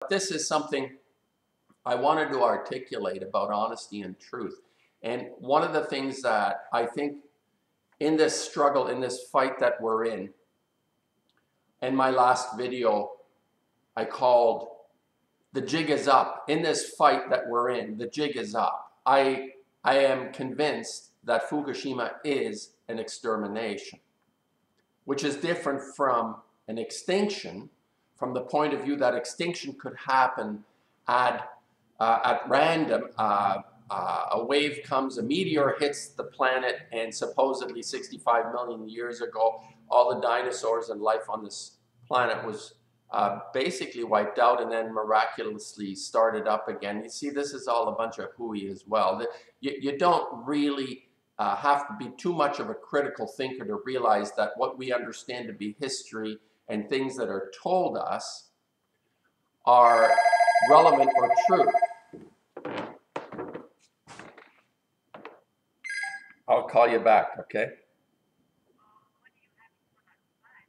This is something I wanted to articulate about honesty and truth. And one of the things that I think in this struggle, in this fight that we're in my last video, I called "The Jig is Up." In this fight that we're in, the jig is up. I am convinced that Fukushima is an extermination, which is different from an extinction, from the point of view that extinction could happen at random. A wave comes, a meteor hits the planet, and supposedly 65 million years ago, all the dinosaurs and life on this planet was basically wiped out and then miraculously started up again. You see, this is all a bunch of hooey as well. You don't really have to be too much of a critical thinker to realize that what we understand to be history and things that are told us are relevant or true. I'll call you back, okay?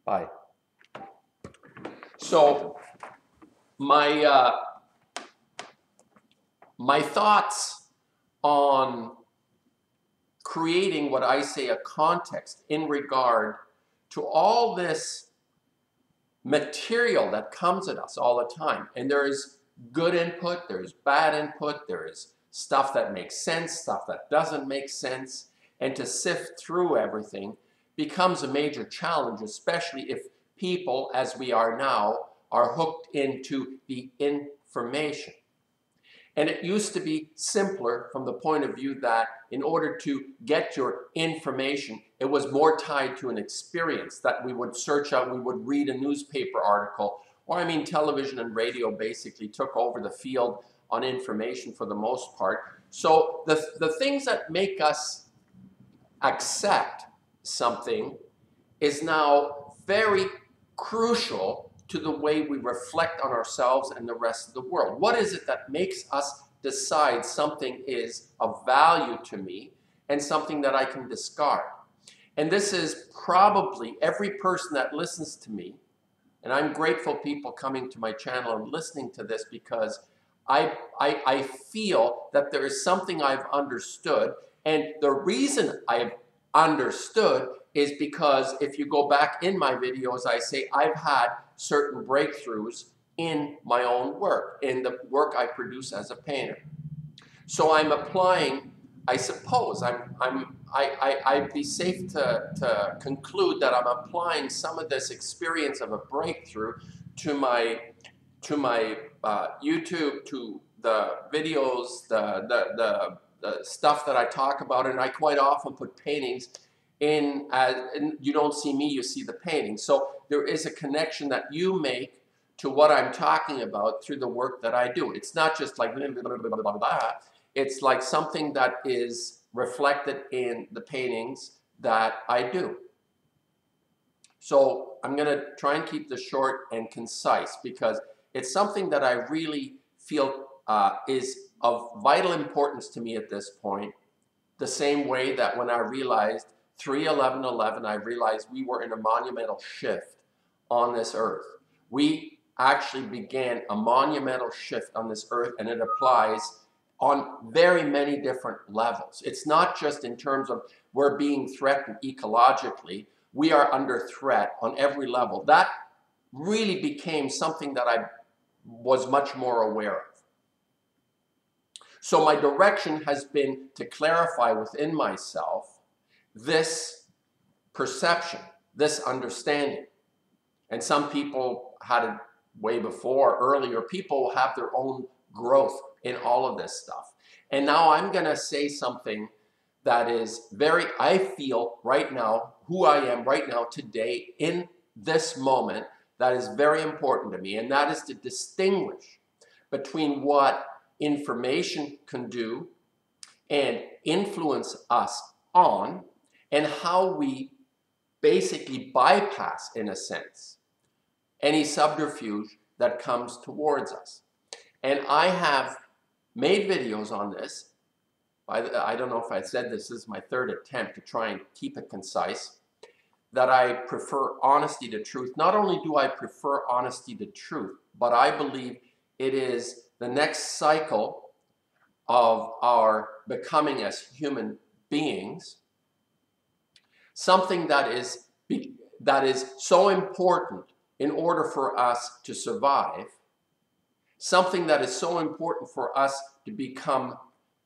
Bye. So my thoughts on creating what I say a context in regard to all this material that comes at us all the time. And there is good input, there's bad input, there is stuff that makes sense, stuff that doesn't make sense. And to sift through everything becomes a major challenge, especially if people, as we are now, are hooked into the information. And it used to be simpler from the point of view that in order to get your information, it was more tied to an experience that we would search out, we would read a newspaper article, or I mean television and radio basically took over the field on information for the most part. So the things that make us accept something is now very crucial to the way we reflect on ourselves and the rest of the world. What is it that makes us decide something is of value to me and something that I can discard? And this is probably every person that listens to me, and I'm grateful people coming to my channel and listening to this because I feel that there is something I've understood. And the reason I've understood is because if you go back in my videos, I say I've had certain breakthroughs in my own work, in the work I produce as a painter. So I'm applying, I suppose, I'd be safe to conclude that I'm applying some of this experience of a breakthrough to my YouTube, to the videos, the stuff that I talk about, and I quite often put paintings in, and you don't see me, you see the painting. So there is a connection that you make to what I'm talking about through the work that I do. It's not just like blah, blah, blah, blah, blah. It's like something that is reflected in the paintings that I do. So I'm going to try and keep this short and concise because it's something that I really feel is of vital importance to me at this point. The same way that when I realized 3/11/11, I realized we were in a monumental shift on this earth. We actually began a monumental shift on this earth, and it applies on very many different levels. It's not just in terms of we're being threatened ecologically. We are under threat on every level. That really became something that I was much more aware of. So my direction has been to clarify within myself this perception, this understanding. And some people had it way before, earlier. People have their own growth in all of this stuff. And now I'm going to say something that is very, I feel right now, who I am right now today in this moment, that is very important to me. And that is to distinguish between what information can do and influence us on, and how we basically bypass, in a sense, any subterfuge that comes towards us. And I have made videos on this. I don't know if I said this is my third attempt to try and keep it concise, that I prefer honesty to truth. Not only do I prefer honesty to truth, but I believe It is the next cycle of our becoming as human beings, something that is so important in order for us to survive, something that is so important for us to become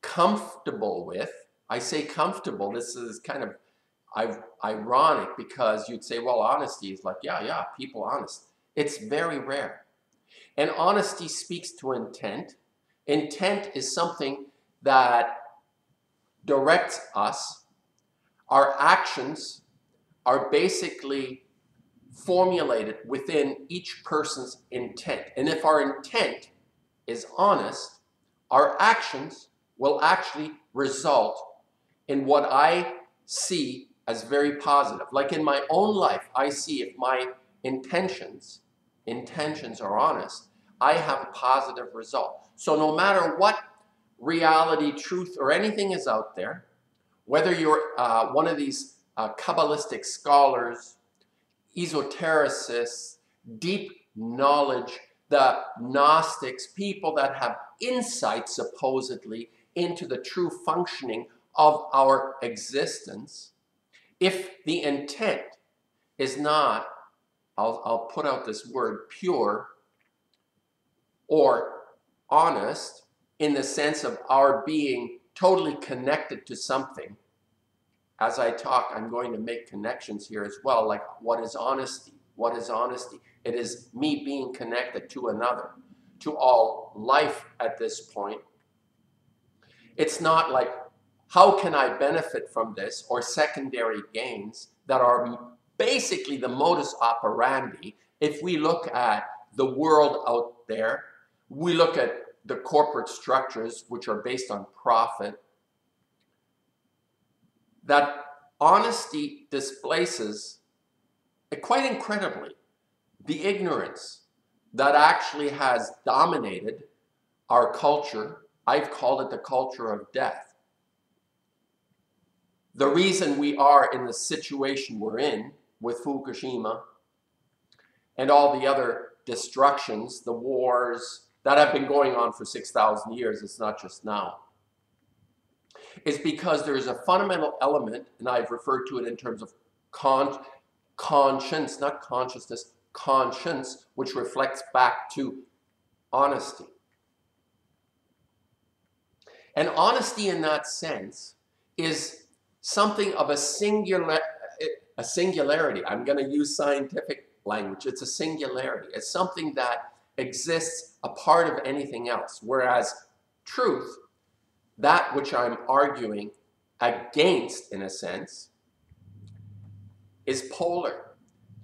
comfortable with. I say comfortable, this is kind of ironic because you'd say, well, honesty is like, yeah, people honest. It's very rare. And honesty speaks to intent. Intent is something that directs us. Our actions are basically formulated within each person's intent. And if our intent is honest, our actions will actually result in what I see as very positive. Like in my own life, I see if my intentions are honest, I have a positive result. So no matter what reality, truth, or anything is out there, whether you're one of these Kabbalistic scholars, esotericists, deep knowledge, the Gnostics, people that have insight supposedly into the true functioning of our existence, if the intent is not, I'll put out this word, pure or honest, in the sense of our being totally connected to something. As I talk, I'm going to make connections here as well, like what is honesty? What is honesty? It is me being connected to another, to all life at this point. It's not like, how can I benefit from this, or secondary gains that are basically the modus operandi. If we look at the world out there, we look at the corporate structures which are based on profit, that honesty displaces, quite incredibly, the ignorance that actually has dominated our culture. I've called it the culture of death. The reason we are in the situation we're in with Fukushima and all the other destructions, the wars that have been going on for 6,000 years, it's not just now, is because there is a fundamental element, and I've referred to it in terms of conscience, not consciousness, conscience, which reflects back to honesty. And honesty in that sense is something of a singularity. I'm going to use scientific language. It's a singularity. It's something that exists apart of anything else. Whereas truth, that which I'm arguing against, in a sense, is polar.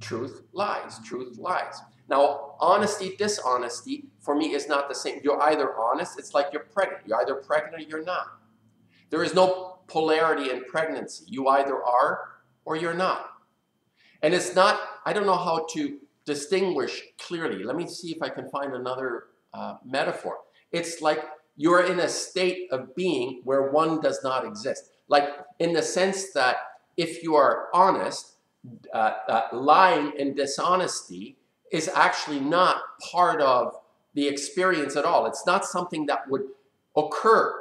Truth lies. Truth lies. Now, honesty, dishonesty, for me, is not the same. You're either honest, it's like you're pregnant. You're either pregnant or you're not. There is no polarity in pregnancy. You either are or you're not. And it's not, I don't know how to distinguish clearly. Let me see if I can find another metaphor. It's like you're in a state of being where one does not exist. Like in the sense that if you are honest, lying and dishonesty is actually not part of the experience at all. It's not something that would occur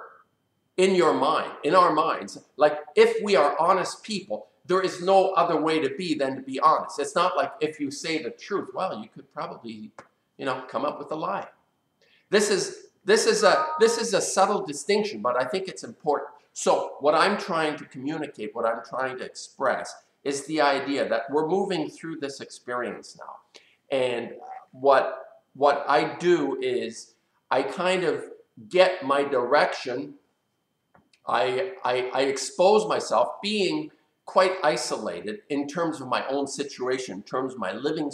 in your mind, in our minds. Like if we are honest people, there is no other way to be than to be honest. It's not like if you say the truth, well, you could probably, come up with a lie. This is a subtle distinction, but I think it's important. So what I'm trying to communicate, what I'm trying to express, is the idea that we're moving through this experience now. And what I do is I kind of get my direction. I expose myself, being quite isolated in terms of my own situation, in terms of my living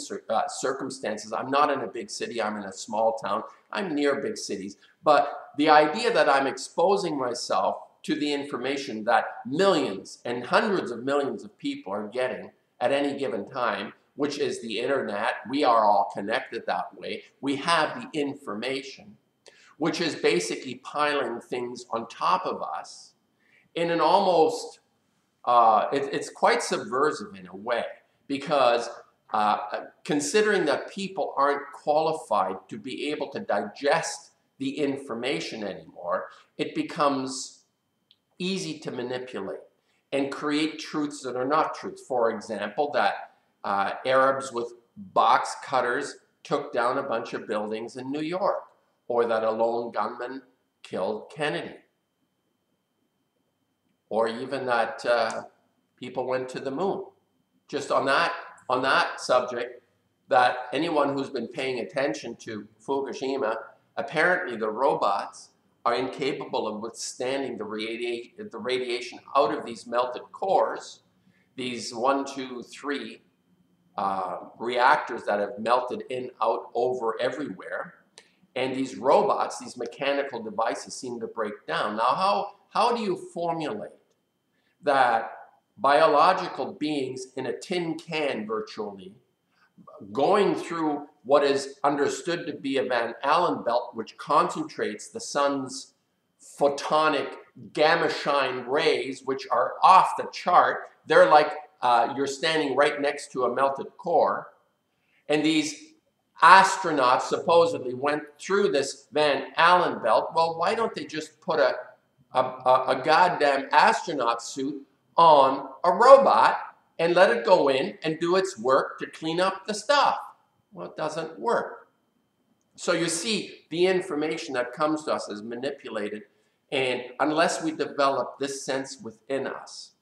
circumstances. I'm not in a big city. I'm in a small town. I'm near big cities. But the idea that I'm exposing myself to the information that millions and hundreds of millions of people are getting at any given time, which is the internet. We are all connected that way. We have the information, which is basically piling things on top of us in an almost, it's quite subversive in a way, because considering that people aren't qualified to be able to digest the information anymore, it becomes easy to manipulate and create truths that are not truths. For example, that Arabs with box cutters took down a bunch of buildings in New York, or that a lone gunman killed Kennedy, or even that people went to the moon. Just on that subject, that anyone who's been paying attention to Fukushima, apparently the robots are incapable of withstanding the radiation out of these melted cores, these 1, 2, 3 reactors that have melted in, out, over, everywhere. And these robots, these mechanical devices seem to break down. Now, how do you formulate that biological beings in a tin can virtually, going through what is understood to be a Van Allen belt, which concentrates the sun's photonic gamma shine rays, which are off the chart? They're like you're standing right next to a melted core. And these astronauts supposedly went through this Van Allen belt. Well, why don't they just put a goddamn astronaut suit on a robot and let it go in and do its work to clean up the stuff? Well, it doesn't work. So you see, the information that comes to us is manipulated, and unless we develop this sense within us,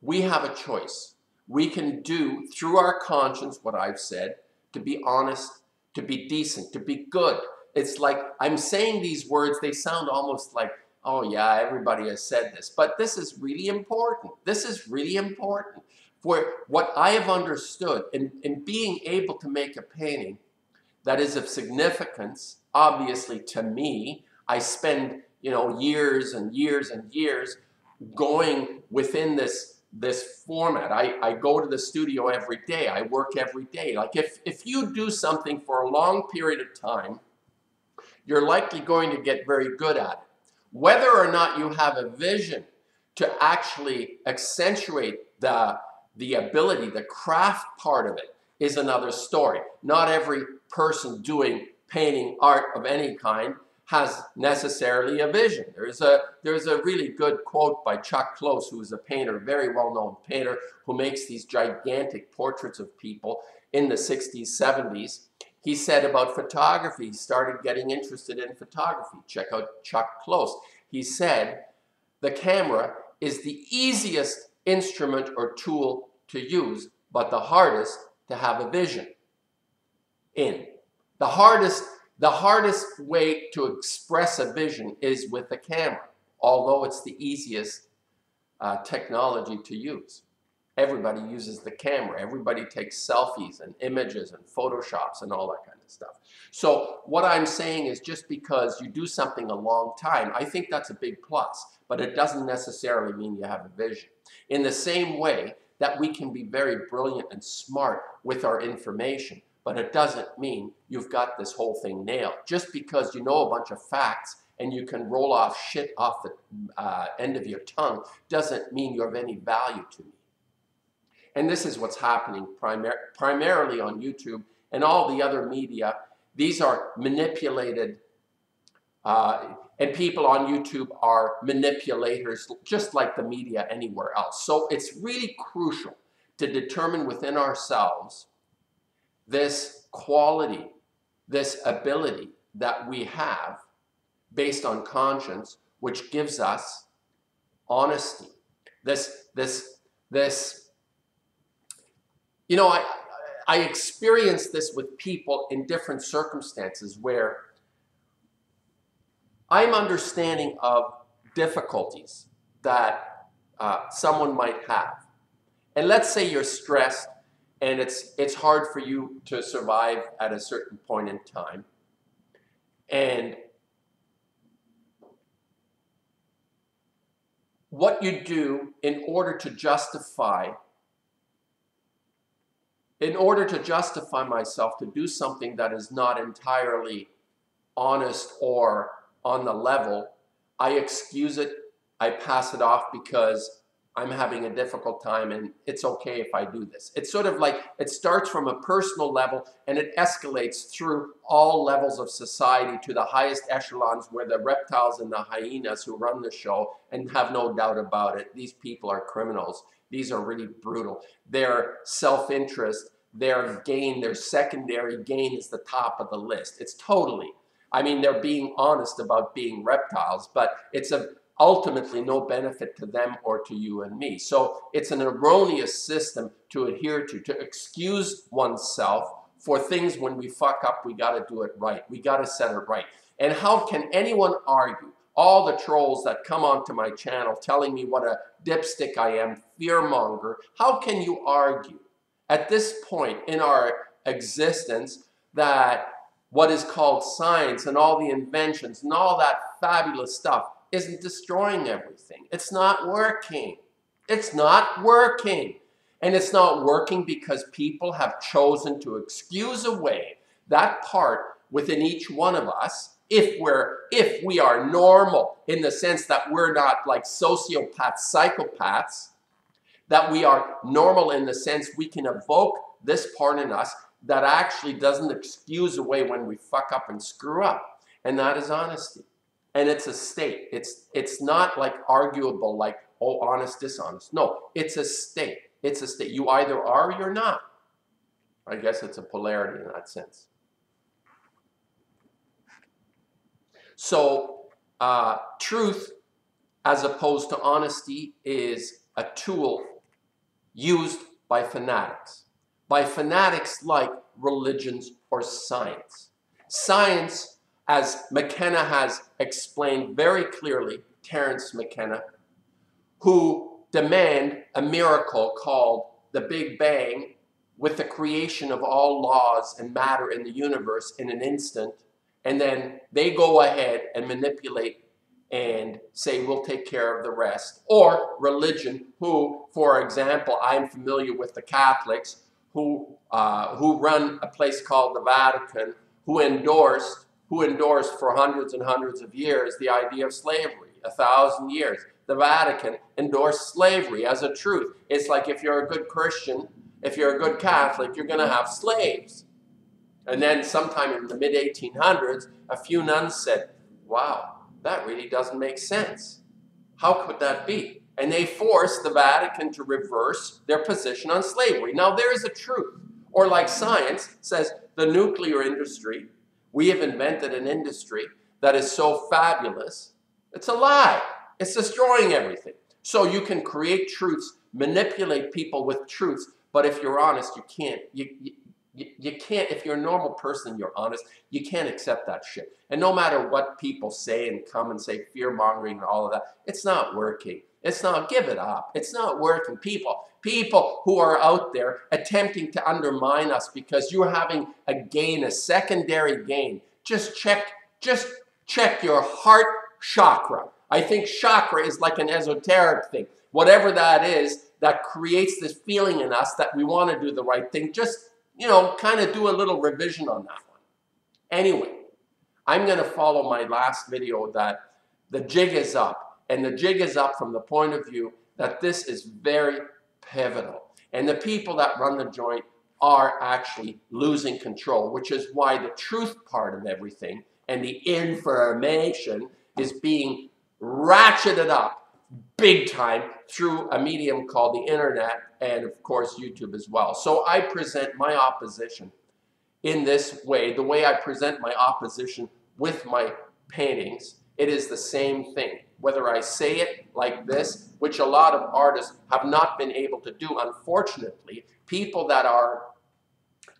we have a choice. We can do, through our conscience, what I've said, to be honest, to be decent, to be good. It's like I'm saying these words, they sound almost like, oh yeah, everybody has said this. But this is really important. This is really important. For what I have understood in being able to make a painting that is of significance, obviously to me, I spend years and years and years going within this format. I go to the studio every day. I work every day. Like if you do something for a long period of time, you're likely going to get very good at it. Whether or not you have a vision to actually accentuate the ability, the craft part of it, is another story. Not every person doing painting art of any kind has necessarily a vision. There's a really good quote by Chuck Close, who is a painter, very well-known painter, who makes these gigantic portraits of people in the 60s, 70s. He said about photography, he started getting interested in photography. Check out Chuck Close. He said, the camera is the easiest instrument or tool to use, but the hardest to have a vision in. The hardest way to express a vision is with the camera, although it's the easiest technology to use. Everybody uses the camera. Everybody takes selfies and images and photoshops and all that kind of stuff. So what I'm saying is, just because you do something a long time, I think that's a big plus, but it doesn't necessarily mean you have a vision. In the same way that we can be very brilliant and smart with our information, but it doesn't mean you've got this whole thing nailed. Just because you know a bunch of facts and you can roll off shit off the end of your tongue doesn't mean you have any value to me. And this is what's happening primarily on YouTube and all the other media. These are manipulated, and people on YouTube are manipulators, just like the media anywhere else. So it's really crucial to determine within ourselves this quality, this ability that we have based on conscience, which gives us honesty. I experience this with people in different circumstances where I'm understanding of difficulties that someone might have. And let's say you're stressed and it's hard for you to survive at a certain point in time. And what you do in order to justify myself to do something that is not entirely honest or on the level, I excuse it, I pass it off because I'm having a difficult time and it's okay if I do this. It's sort of like it starts from a personal level and it escalates through all levels of society to the highest echelons where the reptiles and the hyenas who run the show, and have no doubt about it, these people are criminals. These are really brutal. Their self-interest, their gain, their secondary gain is the top of the list. It's totally, I mean, they're being honest about being reptiles, but it's ultimately no benefit to them or to you and me. So it's an erroneous system to adhere to excuse oneself for things. When we fuck up, we got to do it right. We got to set it right. And how can anyone argue? All the trolls that come onto my channel telling me what a dipstick I am, fearmonger, how can you argue at this point in our existence that what is called science and all the inventions and all that fabulous stuff isn't destroying everything? It's not working. It's not working. And it's not working because people have chosen to excuse away that part within each one of us. If we are normal in the sense that we're not like sociopaths, psychopaths, that we are normal in the sense we can evoke this part in us that actually doesn't excuse away when we fuck up and screw up. And that is honesty. And it's a state. It's not like arguable, like, oh, honest, dishonest. No, it's a state. It's a state. You either are or you're not. I guess it's a polarity in that sense. So truth, as opposed to honesty, is a tool used by fanatics. By fanatics like religions or science. Science, as McKenna has explained very clearly, Terence McKenna, who demand a miracle called the Big Bang with the creation of all laws and matter in the universe in an instant, and then they go ahead and manipulate and say, we'll take care of the rest. Or religion, who, for example, I'm familiar with the Catholics, who run a place called the Vatican, who endorsed for hundreds and hundreds of years the idea of slavery, 1,000 years. The Vatican endorsed slavery as a truth. It's like if you're a good Christian, if you're a good Catholic, you're going to have slaves. And then sometime in the mid-1800s, a few nuns said, wow, that really doesn't make sense. How could that be? And they forced the Vatican to reverse their position on slavery. Now, there is a truth. Or like science says, the nuclear industry, we have invented an industry that is so fabulous. It's a lie. It's destroying everything. So you can create truths, manipulate people with truths, but if you're honest, you can't. You can't, if you're a normal person, you're honest, you can't accept that shit. And no matter what people say and come and say fear-mongering and all of that, it's not working. It's not, give it up. It's not working. People who are out there attempting to undermine us because you're having a gain, a secondary gain, just check your heart chakra. I think chakra is like an esoteric thing. Whatever that is, that creates this feeling in us that we want to do the right thing, just kind of do a little revision on that one. Anyway, I'm going to follow my last video that the jig is up. And the jig is up from the point of view that this is very pivotal. And the people that run the joint are actually losing control, which is why the truth part of everything and the information is being ratcheted up big time through a medium called the internet and, of course, YouTube as well. So I present my opposition in this way. The way I present my opposition with my paintings, it is the same thing. Whether I say it like this, which a lot of artists have not been able to do, unfortunately, people that are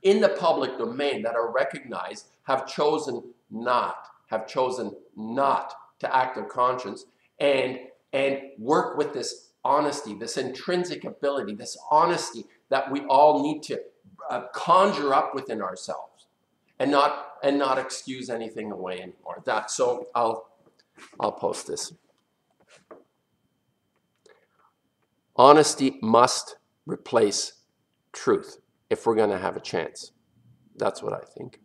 in the public domain, that are recognized, have chosen not to act their conscience and work with this honesty, this intrinsic ability, this honesty that we all need to conjure up within ourselves, and not excuse anything away anymore. So I'll post this. Honesty must replace truth if we're going to have a chance. That's what I think.